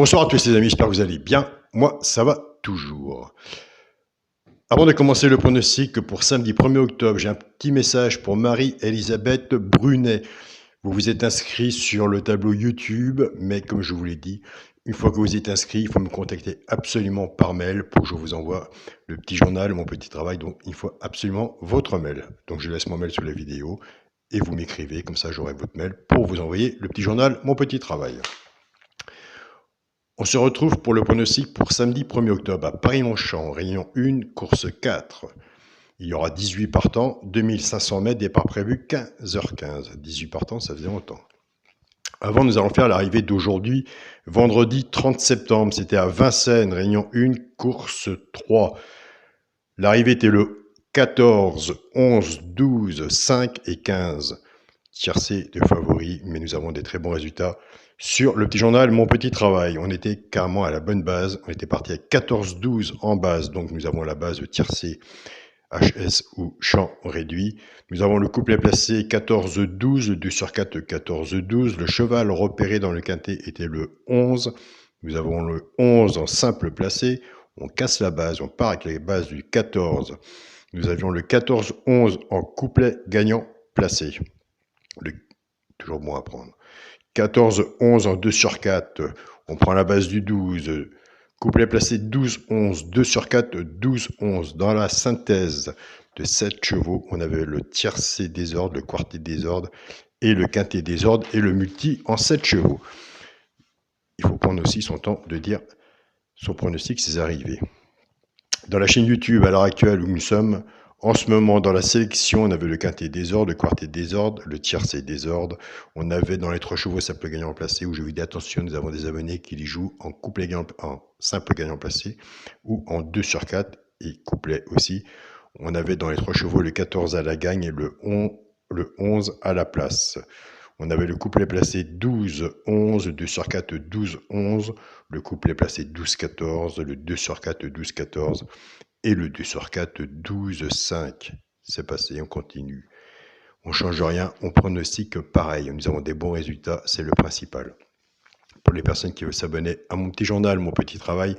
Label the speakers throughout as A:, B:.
A: Bonsoir à tous les amis, j'espère que vous allez bien. Moi, ça va toujours. Avant de commencer le pronostic pour samedi 1er octobre, j'ai un petit message pour Marie-Elisabeth Brunet. Vous vous êtes inscrit sur le tableau YouTube, mais comme je vous l'ai dit, une fois que vous êtes inscrit, il faut me contacter absolument par mail pour que je vous envoie le petit journal, mon petit travail. Donc, il faut absolument votre mail. Donc, je laisse mon mail sous la vidéo et vous m'écrivez, comme ça j'aurai votre mail pour vous envoyer le petit journal, mon petit travail. On se retrouve pour le pronostic pour samedi 1er octobre à Paris-Longchamp, Réunion 1, course 4. Il y aura 18 partants, 2500 mètres, départ prévu 15h15. 18 partants, ça faisait longtemps. Avant, nous allons faire l'arrivée d'aujourd'hui, vendredi 30 septembre. C'était à Vincennes, Réunion 1, course 3. L'arrivée était le 14, 11, 12, 5 et 15. Tiercé de favoris, mais nous avons des très bons résultats. Sur le petit journal, mon petit travail, on était carrément à la bonne base. On était parti à 14-12 en base, donc nous avons la base de tiercé, HS ou champ réduit. Nous avons le couplet placé 14-12, 2 sur 4, 14-12. Le cheval repéré dans le quintet était le 11. Nous avons le 11 en simple placé. On casse la base, on part avec les bases du 14. Nous avions le 14-11 en couplet gagnant placé. Toujours bon à prendre. 14-11 en 2 sur 4. On prend la base du 12. Couplet placé 12-11. 2 sur 4, 12-11. Dans la synthèse de 7 chevaux, on avait le tiercé désordre, le quartet désordre et le quintet désordre et le multi en 7 chevaux. Il faut prendre aussi son temps de dire son pronostic, ses arrivées. Dans la chaîne YouTube, à l'heure actuelle où nous sommes, en ce moment, dans la sélection, on avait le quintet désordre, le quartet désordre, le tiercé désordre. On avait dans les 3 chevaux simple gagnant placé, où je vous dis attention, nous avons des abonnés qui les jouent en couplet gagnant, en simple gagnant placé, ou en 2 sur 4 et couplet aussi. On avait dans les 3 chevaux le 14 à la gagne et le 11 à la place. On avait le couplet placé 12-11, 2 sur 4, 12-11, le couplet placé 12-14, le 2 sur 4, 12-14 et le 2 sur 4, 12-5. C'est passé, on continue. On ne change rien, on pronostique pareil. Nous avons des bons résultats, c'est le principal. Pour les personnes qui veulent s'abonner à mon petit journal, mon petit travail,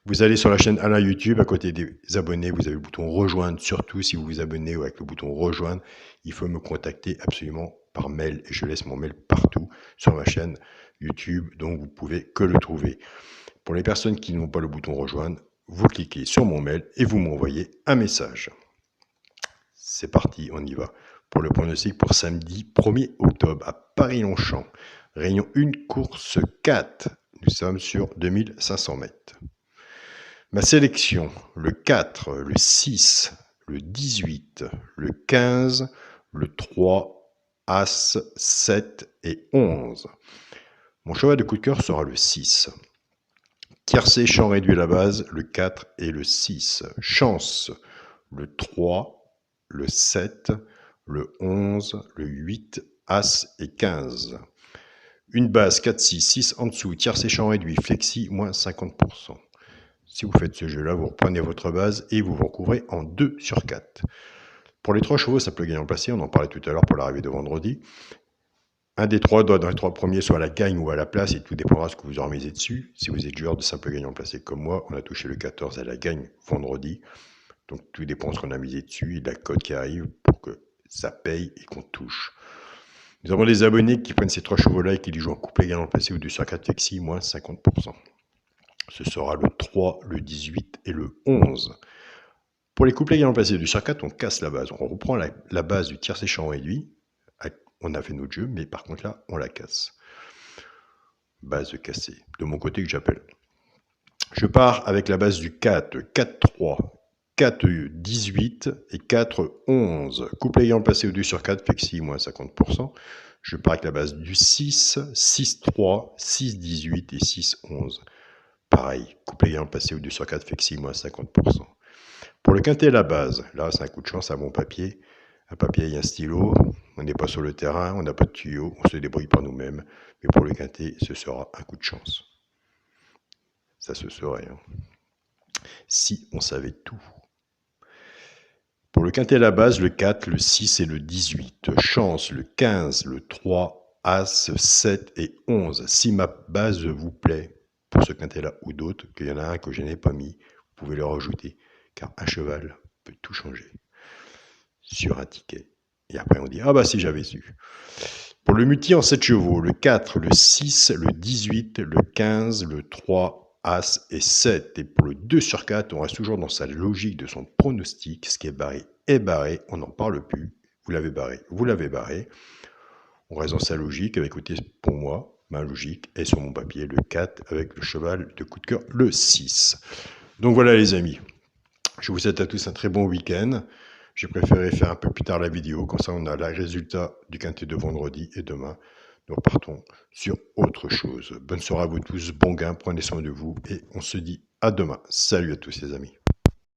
A: vous allez sur la chaîne Alain YouTube, à côté des abonnés, vous avez le bouton rejoindre. Surtout si vous vous abonnez avec le bouton rejoindre, il faut me contacter absolument par mail. Et je laisse mon mail partout sur ma chaîne YouTube, donc vous pouvez que le trouver. Pour les personnes qui n'ont pas le bouton rejoindre, vous cliquez sur mon mail et vous m'envoyez un message. C'est parti, on y va. Pour le pronostic pour samedi 1er octobre à Paris-Longchamp. Réunion 1, course 4. Nous sommes sur 2500 mètres. Ma sélection, le 4, le 6, le 18, le 15, le 3, As, 7 et 11. Mon cheval de coup de cœur sera le 6. Tiercé, champ réduit à la base, le 4 et le 6. Chance, le 3, le 7, le 11, le 8, As et 15. Une base 4, 6, 6 en dessous, tiercé, champ réduit, flexi, moins 50%. Si vous faites ce jeu-là, vous reprenez votre base et vous vous recouvrez en 2 sur 4. Pour les 3 chevaux, ça peut gagner en placé, on en parlait tout à l'heure pour l'arrivée de vendredi. Un des 3 doit dans les 3 premiers soit à la gagne ou à la place et tout dépendra de ce que vous aurez misé dessus. Si vous êtes joueur de simple gagnant placé comme moi, on a touché le 14 à la gagne vendredi. Donc tout dépend de ce qu'on a misé dessus et de la cote qui arrive pour que ça paye et qu'on touche. Nous avons des abonnés qui prennent ces 3 chevaux-là et qui les jouent en couplet gagnant placé ou 2 sur 4 flexi, moins 50%. Ce sera le 3, le 18 et le 11. Pour les couplets gagnant placés 2 sur 4, on casse la base. On reprend la base du tiercé champ réduit. On a fait notre jeu, mais par contre là, on la casse. Base cassée. De mon côté que j'appelle. Je pars avec la base du 4, 4-3, 4-18 et 4-11. Couplet gagnant placé au 2 sur 4, flexi, moins 50%. Je pars avec la base du 6, 6-3, 6-18 et 6-11. Pareil, couplet gagnant placé au 2 sur 4, flexi, moins 50%. Pour le quintet, la base, là c'est un coup de chance, un bon papier. Un papier et un stylo, on n'est pas sur le terrain, on n'a pas de tuyau, on se débrouille par nous-mêmes. Mais pour le quintet, ce sera un coup de chance. Ça se saurait. Hein. Si on savait tout. Pour le quintet à la base, le 4, le 6 et le 18. Chance, le 15, le 3, As, 7 et 11. Si ma base vous plaît, pour ce quintet-là ou d'autres, qu'il y en a un que je n'ai pas mis, vous pouvez le rajouter, car un cheval peut tout changer sur un ticket. Et après on dit, ah bah si j'avais su. Pour le multi en 7 chevaux, le 4, le 6, le 18, le 15, le 3, As et 7. Et pour le 2 sur 4, on reste toujours dans sa logique de son pronostic. Ce qui est barré, on n'en parle plus. Vous l'avez barré, vous l'avez barré. On reste dans sa logique avec, côté, pour moi, ma logique est sur mon papier, le 4 avec le cheval de coup de cœur, le 6. Donc voilà les amis, je vous souhaite à tous un très bon week-end. J'ai préféré faire un peu plus tard la vidéo, comme ça on a le résultat du quintet de vendredi et demain, nous repartons sur autre chose. Bonne soirée à vous tous, bon gain, prenez soin de vous et on se dit à demain. Salut à tous les amis.